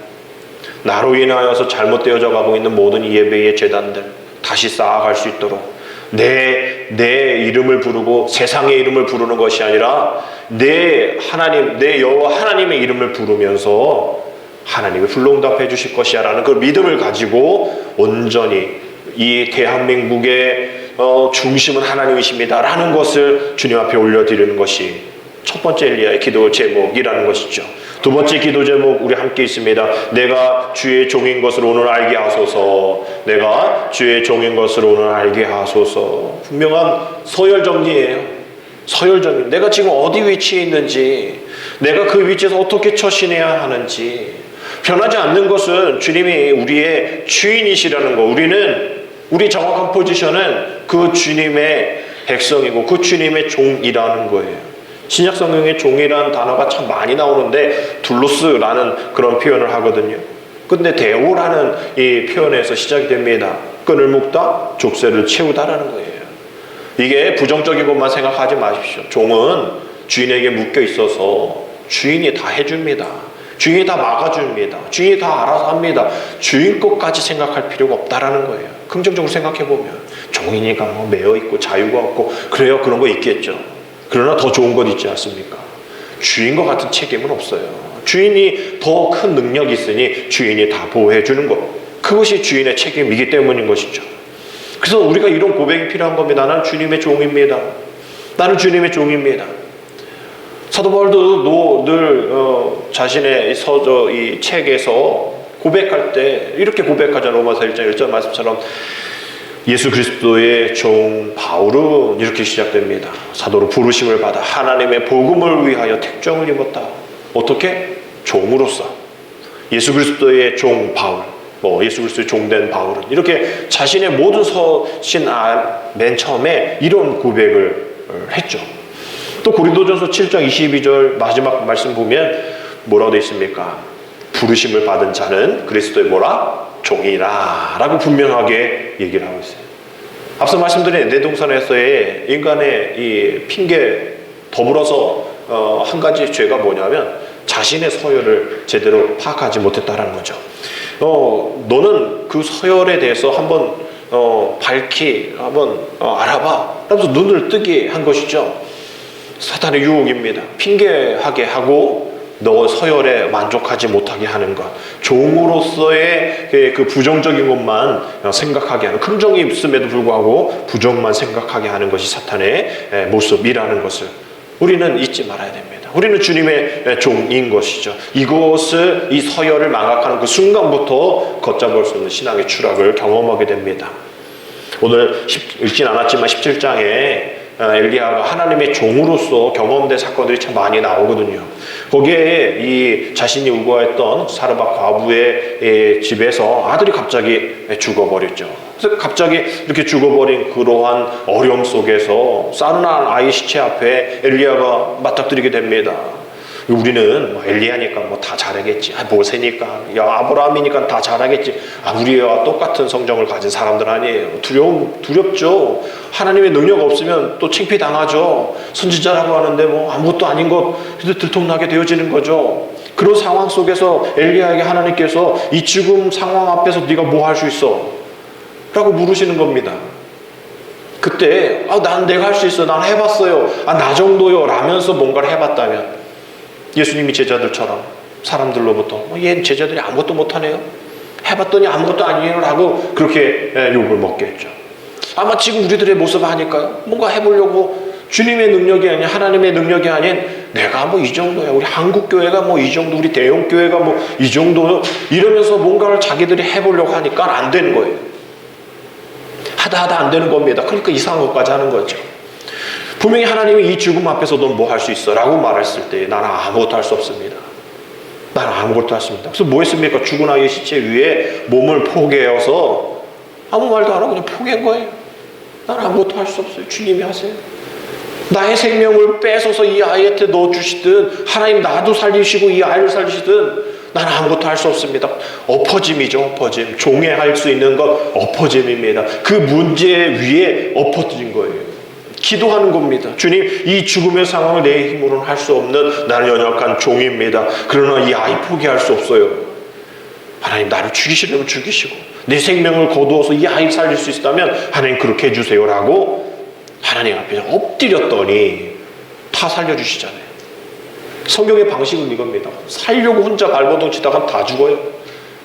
나로 인하여서 잘못되어져 가고 있는 모든 이 예배의 재단들 다시 쌓아갈 수 있도록 내 이름을 부르고 세상의 이름을 부르는 것이 아니라 내 하나님, 내 여호와 하나님의 이름을 부르면서 하나님이 불응답해 주실 것이야 라는 그 믿음을 가지고 온전히 이 대한민국의 중심은 하나님이십니다 라는 것을 주님 앞에 올려드리는 것이 첫 번째 엘리야의 기도 제목이라는 것이죠. 두 번째 기도 제목 우리 함께 있습니다. 내가 주의 종인 것을 오늘 알게 하소서. 내가 주의 종인 것을 오늘 알게 하소서. 분명한 서열 정리예요. 서열 정리. 내가 지금 어디 위치에 있는지, 내가 그 위치에서 어떻게 처신해야 하는지. 변하지 않는 것은 주님이 우리의 주인이시라는 거. 우리 정확한 포지션은 그 주님의 백성이고 그 주님의 종이라는 거예요. 신약 성경에 종이라는 단어가 참 많이 나오는데 둘로스라는 그런 표현을 하거든요. 근데 데오라는 이 표현에서 시작이 됩니다. 끈을 묶다, 족쇄를 채우다라는 거예요. 이게 부정적인 것만 생각하지 마십시오. 종은 주인에게 묶여 있어서 주인이 다 해줍니다. 주인이 다 막아줍니다. 주인이 다 알아서 합니다. 주인 것까지 생각할 필요가 없다라는 거예요. 긍정적으로 생각해 보면 종이니까 매여 있고 자유가 없고 그래요. 그런 거 있겠죠. 그러나 더 좋은 것 있지 않습니까? 주인과 같은 책임은 없어요. 주인이 더 큰 능력이 있으니 주인이 다 보호해 주는 것. 그것이 주인의 책임이기 때문인 것이죠. 그래서 우리가 이런 고백이 필요한 겁니다. 나는 주님의 종입니다. 나는 주님의 종입니다. 사도 바울도 늘 자신의 이 책에서 고백할 때 이렇게 고백하잖아요. 로마서 1장 1절 말씀처럼 예수 그리스도의 종 바울은 이렇게 시작됩니다. 사도로 부르심을 받아 하나님의 복음을 위하여 택정을 입었다. 어떻게? 종으로서. 예수 그리스도의 종 바울. 예수 그리스도의 종된 바울은 이렇게 자신의 모든 서신 맨 처음에 이런 고백을 했죠. 또 고린도전서 7장 22절 마지막 말씀 보면 뭐라고 되어 있습니까? 부르심을 받은 자는 그리스도의 뭐라? 종이라 라고 분명하게 얘기를 하고 있어요. 앞서 말씀드린 내동산에서의 인간의 이 핑계 더불어서 한 가지 죄가 뭐냐면 자신의 서열을 제대로 파악하지 못했다라는 거죠. 너는 그 서열에 대해서 한번 한번 알아봐 라면서 눈을 뜨게 한 것이죠. 사탄의 유혹입니다. 핑계하게 하고 너 서열에 만족하지 못하게 하는 것, 종으로서의 그 부정적인 것만 생각하게 하는, 긍정이 있음에도 불구하고 부정만 생각하게 하는 것이 사탄의 모습이라는 것을 우리는 잊지 말아야 됩니다. 우리는 주님의 종인 것이죠. 이것을, 이 서열을 망각하는 그 순간부터 걷잡을 수 없는 신앙의 추락을 경험하게 됩니다. 오늘 읽진 않았지만 17장에 엘리야가 하나님의 종으로서 경험된 사건들이 참 많이 나오거든요. 거기에 이 자신이 우거했던 사르밧 과부의 집에서 아들이 갑자기 죽어버렸죠. 그래서 갑자기 이렇게 죽어버린 그러한 어려움 속에서 싸늘한 아이 시체 앞에 엘리야가 맞닥뜨리게 됩니다. 우리는 엘리야니까 다 잘하겠지. 모세니까, 아브라함이니까 다 잘하겠지. 우리와 똑같은 성정을 가진 사람들 아니에요. 두렵죠. 하나님의 능력 없으면 또 창피당하죠. 선지자라고 하는데 아무것도 아닌 것 들통나게 되어지는 거죠. 그런 상황 속에서 엘리야에게 하나님께서 이 지금 상황 앞에서 네가 뭐 할 수 있어? 라고 물으시는 겁니다. 그때 난 내가 할 수 있어. 난 해봤어요. 나 정도요. 라면서 뭔가를 해봤다면 예수님이 제자들처럼 사람들로부터 얘 제자들이 아무것도 못하네요. 해봤더니 아무것도 아니에요 라고 그렇게 욕을 먹겠죠. 아마 지금 우리들의 모습 아닐까요? 뭔가 해보려고 주님의 능력이 아닌 하나님의 능력이 아닌 내가 이 정도야. 우리 한국교회가 이 정도, 우리 대형교회가 이 정도 이러면서 뭔가를 자기들이 해보려고 하니까 안 되는 거예요. 하다 안 되는 겁니다. 그러니까 이상한 것까지 하는 거죠. 분명히 하나님이 이 죽음 앞에서 넌 뭐 할 수 있어? 라고 말했을 때 나는 아무것도 할 수 없습니다. 나는 아무것도 할 수 없습니다. 그래서 뭐 했습니까? 죽은 아이의 시체 위에 몸을 포개어서 아무 말도 안 하고 그냥 포개한 거예요. 나는 아무것도 할 수 없어요. 주님이 하세요. 나의 생명을 뺏어서 이 아이한테 넣어주시든 하나님 나도 살리시고 이 아이를 살리시든 나는 아무것도 할 수 없습니다. 엎어짐이죠. 엎어짐. 종에 할 수 있는 것 엎어짐입니다. 그 문제 위에 엎어진 거예요. 기도하는 겁니다. 주님, 이 죽음의 상황을 내 힘으로는 할 수 없는 나는 연약한 종입니다. 그러나 이 아이 포기할 수 없어요. 하나님, 나를 죽이시려면 죽이시고 내 생명을 거두어서 이 아이 살릴 수 있다면 하나님 그렇게 해주세요 라고 하나님 앞에 엎드렸더니 다 살려주시잖아요. 성경의 방식은 이겁니다. 살려고 혼자 발버둥 치다가 다 죽어요.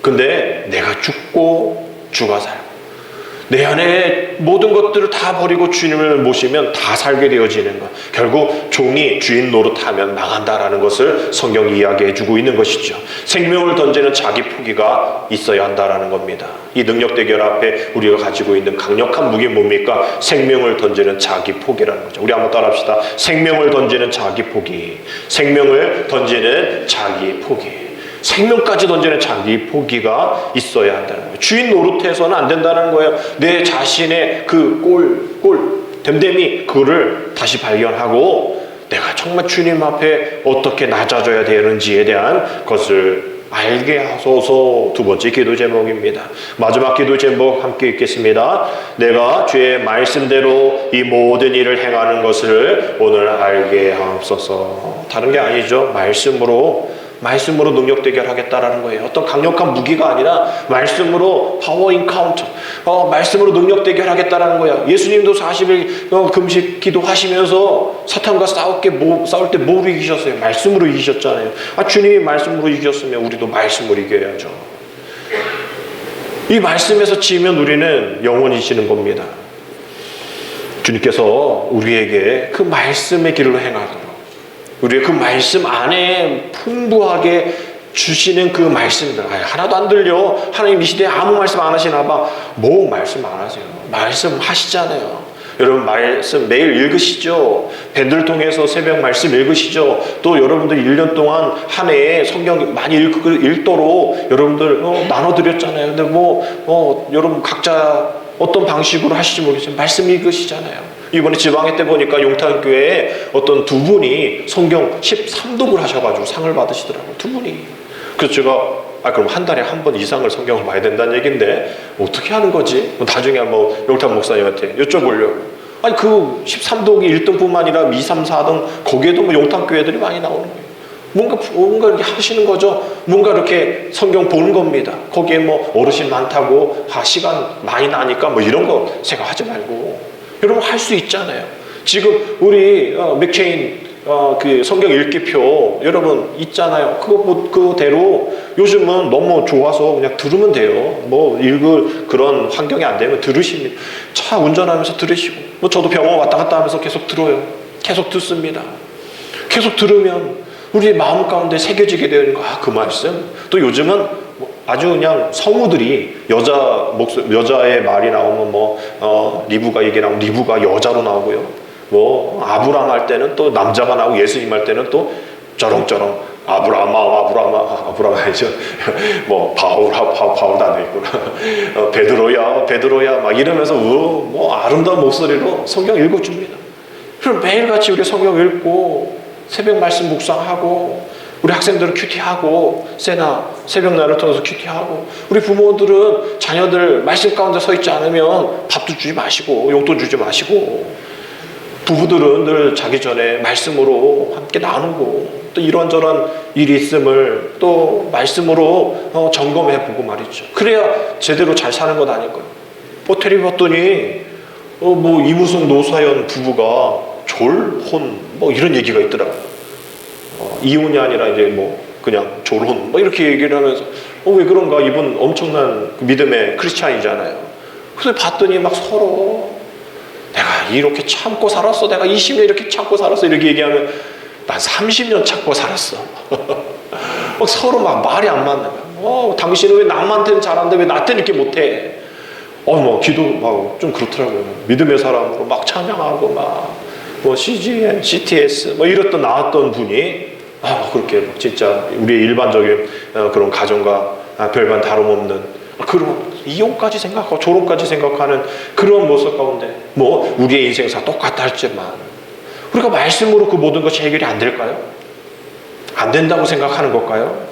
근데 내가 죽고 죽어 살고 내 안에 모든 것들을 다 버리고 주님을 모시면 다 살게 되어지는 것. 결국 종이 주인 노릇하면 망한다라는 것을 성경이 이야기해주고 있는 것이죠. 생명을 던지는 자기 포기가 있어야 한다라는 겁니다. 이 능력 대결 앞에 우리가 가지고 있는 강력한 무기 뭡니까? 생명을 던지는 자기 포기라는 거죠. 우리 한번 따라합시다. 생명을 던지는 자기 포기. 생명을 던지는 자기 포기. 생명까지 던지는 자기 포기가 있어야 한다는 거예요. 주인 노릇해서는 안 된다는 거예요. 내 자신의 그 됨됨이 그거를 다시 발견하고 내가 정말 주님 앞에 어떻게 낮아져야 되는지에 대한 것을 알게 하소서. 두 번째 기도 제목입니다. 마지막 기도 제목 함께 읽겠습니다. 내가 주의 말씀대로 이 모든 일을 행하는 것을 오늘 알게 하옵소서. 다른 게 아니죠. 말씀으로 능력 대결하겠다라는 거예요. 어떤 강력한 무기가 아니라 말씀으로 파워 인카운터, 말씀으로 능력 대결하겠다라는 거야. 예수님도 40일 금식 기도하시면서 사탄과 싸울 때 뭐로 이기셨어요? 말씀으로 이기셨잖아요. 주님이 말씀으로 이기셨으면 우리도 말씀으로 이겨야죠. 이 말씀에서 지으면 우리는 영원히 지는 겁니다. 주님께서 우리에게 그 말씀의 길로 행하도록 우리의 그 말씀 안에 풍부하게 주시는 그 말씀들 하나도 안 들려. 하나님 이 시대에 아무 말씀 안 하시나 봐. 뭐 말씀 안 하세요? 말씀 하시잖아요. 여러분 말씀 매일 읽으시죠? 밴드를 통해서 새벽 말씀 읽으시죠? 또 여러분들 1년 동안 한 해에 성경 많이 읽도록 여러분들 나눠드렸잖아요. 근데 여러분 각자 어떤 방식으로 하실지 모르겠지만 말씀 읽으시잖아요. 이번에 지방회 때 보니까 용탄교회에 어떤 두 분이 성경 13독을 하셔가지고 상을 받으시더라고요. 두 분이. 그래서 제가 그럼 한 달에 한 번 이상을 성경을 봐야 된다는 얘기인데 어떻게 하는 거지? 나중에 한번 용탄 목사님한테 여쭤보려고. 아니 그 13독이 1등뿐만 아니라 2, 3, 4등 거기에도 용탄 교회들이 많이 나오는 거예요. 뭔가 이렇게 하시는 거죠. 뭔가 이렇게 성경 보는 겁니다. 거기에 어르신 많다고 시간 많이 나니까 이런 거 생각하지 말고 여러분 할 수 있잖아요. 지금 우리 맥체인 그 성경 읽기표 여러분 있잖아요. 그대로 요즘은 너무 좋아서 그냥 들으면 돼요. 읽을 그런 환경이 안 되면 들으십니다. 차 운전하면서 들으시고 저도 병원 왔다 갔다 하면서 계속 들어요. 계속 듣습니다. 계속 들으면 우리 마음 가운데 새겨지게 되는 거. 그 말씀. 또 요즘은 아주 그냥 성우들이 여자의 말이 나오면 리브가 얘기 나오면 리브가 여자로 나오고요. 아브라함 할 때는 또 남자가 나오고 예수님 할 때는 또 저렁저렁 아브라함 아니죠. 바울도 안 되겠구나. 베드로야 막 이러면서 아름다운 목소리로 성경 읽어줍니다. 그럼 매일같이 우리 성경 읽고 새벽 말씀 묵상하고 우리 학생들은 큐티하고 새벽 날을 통해서 큐티하고 우리 부모들은 자녀들 말씀 가운데 서 있지 않으면 밥도 주지 마시고 용돈 주지 마시고 부부들은 늘 자기 전에 말씀으로 함께 나누고 또 이런저런 일이 있음을 또 말씀으로 점검해보고 말이죠. 그래야 제대로 잘 사는 것 아닐까요? 텔레비 봤더니 이무성 노사연 부부가 졸혼 이런 얘기가 있더라고요. 이혼이 아니라 이제 그냥 졸혼 이렇게 얘기를 하면서 왜 그런가, 이분 엄청난 믿음의 크리스찬이잖아요. 그래서 봤더니 막 서로 내가 이렇게 참고 살았어, 내가 20년 이렇게 참고 살았어 이렇게 얘기하면 난 30년 참고 살았어. 막 서로 막 말이 안 맞는 거야. 당신은 왜 남한테는 잘하는데 왜 나한테는 이렇게 못해? 기도 좀 그렇더라고요. 믿음의 사람으로 막 찬양하고 CGN, CTS 이랬던 나왔던 분이 그렇게 진짜 우리의 일반적인 그런 가정과 별반 다름없는 그런 이혼까지 생각하고 졸업까지 생각하는 그런 모습 가운데 우리의 인생사 똑같다 할지만 우리가 말씀으로 그 모든 것이 해결이 안 될까요? 안 된다고 생각하는 걸까요?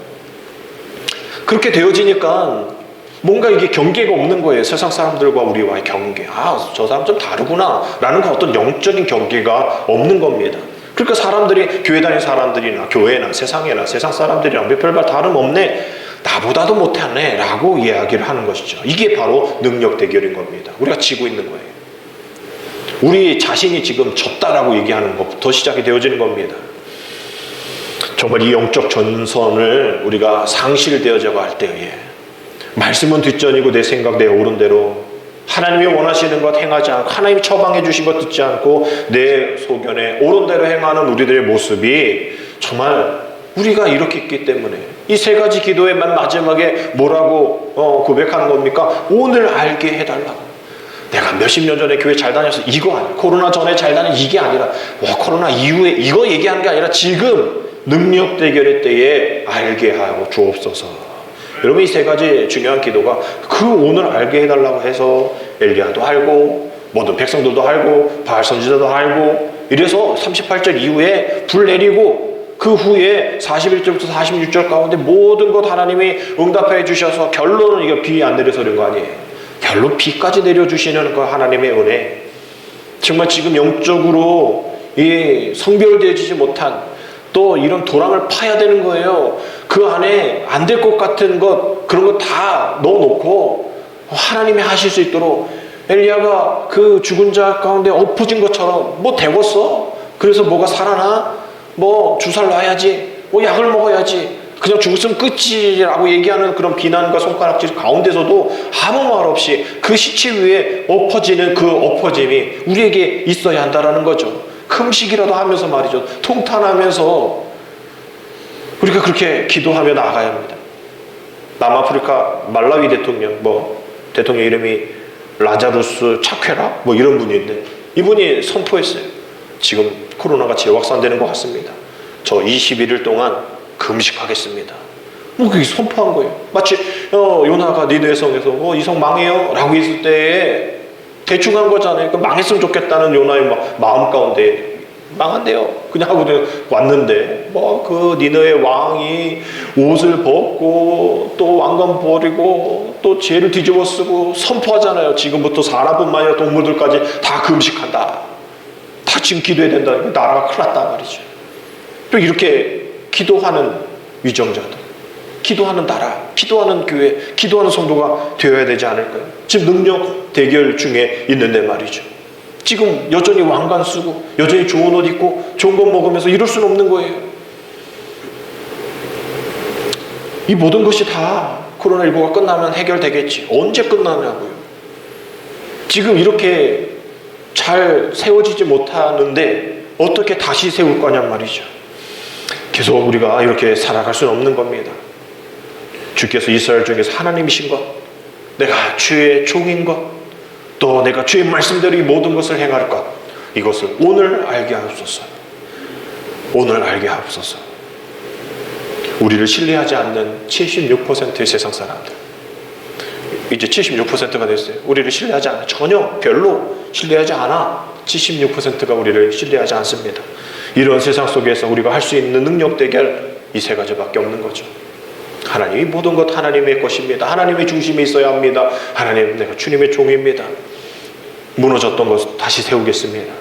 그렇게 되어지니까 뭔가 이게 경계가 없는 거예요. 세상 사람들과 우리와의 경계. 저 사람 좀 다르구나 라는 어떤 영적인 경계가 없는 겁니다. 그러니까 사람들이, 교회 다니는 사람들이나 교회나 세상에나 세상 사람들이랑 별반 다름없네, 나보다도 못하네 라고 이야기를 하는 것이죠. 이게 바로 능력 대결인 겁니다. 우리가 지고 있는 거예요. 우리 자신이 지금 졌다라고 얘기하는 것부터 시작이 되어지는 겁니다. 정말 이 영적 전선을 우리가 상실되어져가 할 때에 말씀은 뒷전이고 내 생각, 내 옳은 대로 하나님이 원하시는 것 행하지 않고 하나님이 처방해 주신 것 듣지 않고 내 소견에 옳은 대로 행하는 우리들의 모습이 정말 우리가 이렇게 있기 때문에 이 세 가지 기도의 맨 마지막에 뭐라고 고백하는 겁니까? 오늘 알게 해달라고. 내가 몇십 년 전에 교회 잘 다녀서 이거 아니야. 코로나 전에 잘 다닌 이게 아니라 코로나 이후에 이거 얘기하는 게 아니라 지금 능력 대결의 때에 알게 하고 주옵소서. 여러분 이 세 가지 중요한 기도가 그 오늘 알게 해달라고 해서 엘리야도 알고 모든 백성들도 알고 바알 선지자도 알고 이래서 38절 이후에 불 내리고 그 후에 41절부터 46절 가운데 모든 것 하나님이 응답해 주셔서 결론은 이거 비 안 내려서 그런 거 아니에요. 결론 비까지 내려주시는 그 하나님의 은혜. 정말 지금 영적으로 이 성별되어지지 못한 또 이런 도랑을 파야 되는 거예요. 그 안에 안 될 것 같은 것 그런 거 다 넣어놓고 하나님이 하실 수 있도록 엘리야가 그 죽은 자 가운데 엎어진 것처럼 데웠어. 그래서 뭐가 살아나? 주사를 놔야지. 약을 먹어야지. 그냥 죽었으면 끝이라고 얘기하는 그런 비난과 손가락질 가운데서도 아무 말 없이 그 시체 위에 엎어지는 그 엎어짐이 우리에게 있어야 한다라는 거죠. 금식이라도 하면서 말이죠. 통탄하면서 우리가 그렇게 기도하며 나아가야 합니다. 남아프리카 말라위 대통령, 대통령 이름이 라자루스 차퀘라? 이런 분인데, 이분이 선포했어요. 지금 코로나가 재확산되는 것 같습니다. 저 21일 동안 금식하겠습니다. 뭐 그게 선포한 거예요. 마치 요나가 니느웨 성에서 이 성 망해요 라고 했을 때에 대충 한 거잖아요. 망했으면 좋겠다는 요나의 마음 가운데 망한대요 그냥 하고 왔는데 그 니느웨 왕이 옷을 벗고 또 왕관 버리고 또 죄를 뒤집어 쓰고 선포하잖아요. 지금부터 사람뿐만 아니라 동물들까지 다 금식한다. 다 지금 기도해야 된다. 나라가 큰일 났단 말이죠. 또 이렇게 기도하는 위정자들, 기도하는 나라, 기도하는 교회, 기도하는 성도가 되어야 되지 않을까요? 지금 능력 대결 중에 있는데 말이죠. 지금 여전히 왕관 쓰고 여전히 좋은 옷 입고 좋은 것 먹으면서 이럴 수는 없는 거예요. 이 모든 것이 다 코로나19가 끝나면 해결되겠지. 언제 끝나냐고요. 지금 이렇게 잘 세워지지 못하는데 어떻게 다시 세울 거냔 말이죠. 계속 우리가 이렇게 살아갈 수는 없는 겁니다. 주께서 이스라엘 중에서 하나님이신 것, 내가 주의 종인 것, 또 내가 주의 말씀대로 이 모든 것을 행할 것, 이것을 오늘 알게 하옵소서. 오늘 알게 하옵소서. 우리를 신뢰하지 않는 76%의 세상 사람들, 이제 76%가 됐어요. 우리를 신뢰하지 않아. 전혀 별로 신뢰하지 않아. 76%가 우리를 신뢰하지 않습니다. 이런 세상 속에서 우리가 할 수 있는 능력 대결 이 세 가지밖에 없는 거죠. 하나님, 이 모든 것 하나님의 것입니다. 하나님의 중심에 있어야 합니다. 하나님, 내가 주님의 종입니다. 무너졌던 것 다시 세우겠습니다.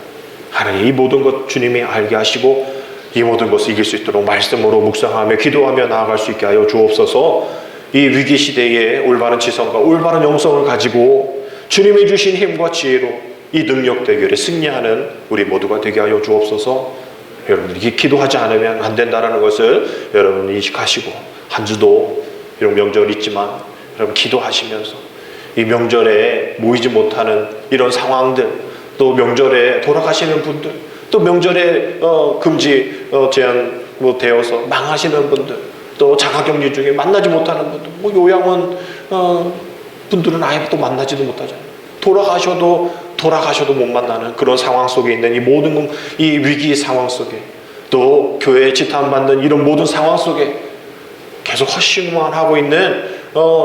하나님, 이 모든 것 주님이 알게 하시고 이 모든 것을 이길 수 있도록 말씀으로 묵상하며 기도하며 나아갈 수 있게 하여 주옵소서. 이 위기 시대에 올바른 지성과 올바른 영성을 가지고 주님이 주신 힘과 지혜로 이 능력 대결에 승리하는 우리 모두가 되게 하여 주옵소서. 여러분, 이게 기도하지 않으면 안 된다는 것을 여러분 인식하시고, 한 주도 이런 명절 있지만 여러분 기도하시면서 이 명절에 모이지 못하는 이런 상황들, 또 명절에 돌아가시는 분들, 또 명절에 금지 제한 되어서 망하시는 분들, 또 자가격리 중에 만나지 못하는 분들, 요양원 분들은 아예 또 만나지도 못하잖아요. 돌아가셔도 못 만나는 그런 상황 속에 있는 이 모든 이 위기 상황 속에, 또 교회에 지탄받는 이런 모든 상황 속에 계속 헛심만 하고 있는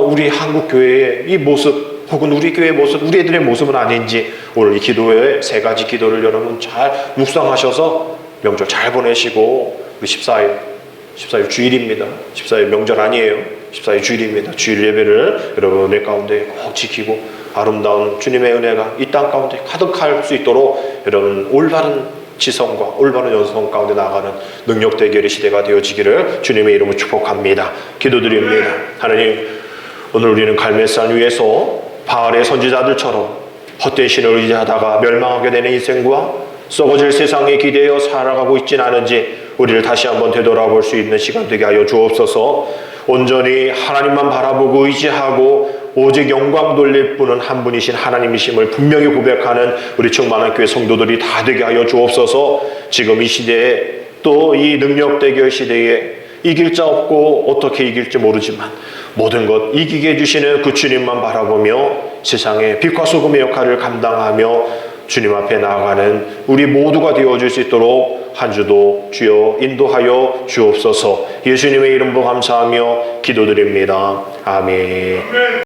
우리 한국 교회의 이 모습, 혹은 우리 교회의 모습, 우리 애들의 모습은 아닌지 오늘 이 기도의 세 가지 기도를 여러분 잘 묵상하셔서 명절 잘 보내시고, 우리 14일 주일입니다. 14일 명절 아니에요. 14일 주일입니다. 주일 예배를 여러분 은혜 가운데 꼭 지키고 아름다운 주님의 은혜가 이 땅 가운데 가득할 수 있도록 여러분 올바른 지성과 올바른 연성 가운데 나아가는 능력 대결의 시대가 되어지기를 주님의 이름으로 축복합니다. 기도드립니다. 하나님, 오늘 우리는 갈멜산 위에서 바알의 선지자들처럼 헛된 신을 의지하다가 멸망하게 되는 인생과 썩어질 세상에 기대어 살아가고 있지는 않은지 우리를 다시 한번 되돌아볼 수 있는 시간 되게 하여 주옵소서. 온전히 하나님만 바라보고 의지하고 오직 영광 돌릴 분은 한 분이신 하나님이심을 분명히 고백하는 우리 충만한 교회 성도들이 다 되게 하여 주옵소서. 지금 이 시대에, 또 이 능력 대결 시대에 이길 자 없고 어떻게 이길지 모르지만 모든 것 이기게 해주시는 그 주님만 바라보며 세상에 빛과 소금의 역할을 감당하며 주님 앞에 나아가는 우리 모두가 되어줄 수 있도록 한 주도 주여 인도하여 주옵소서. 예수님의 이름으로 감사하며 기도드립니다. 아멘.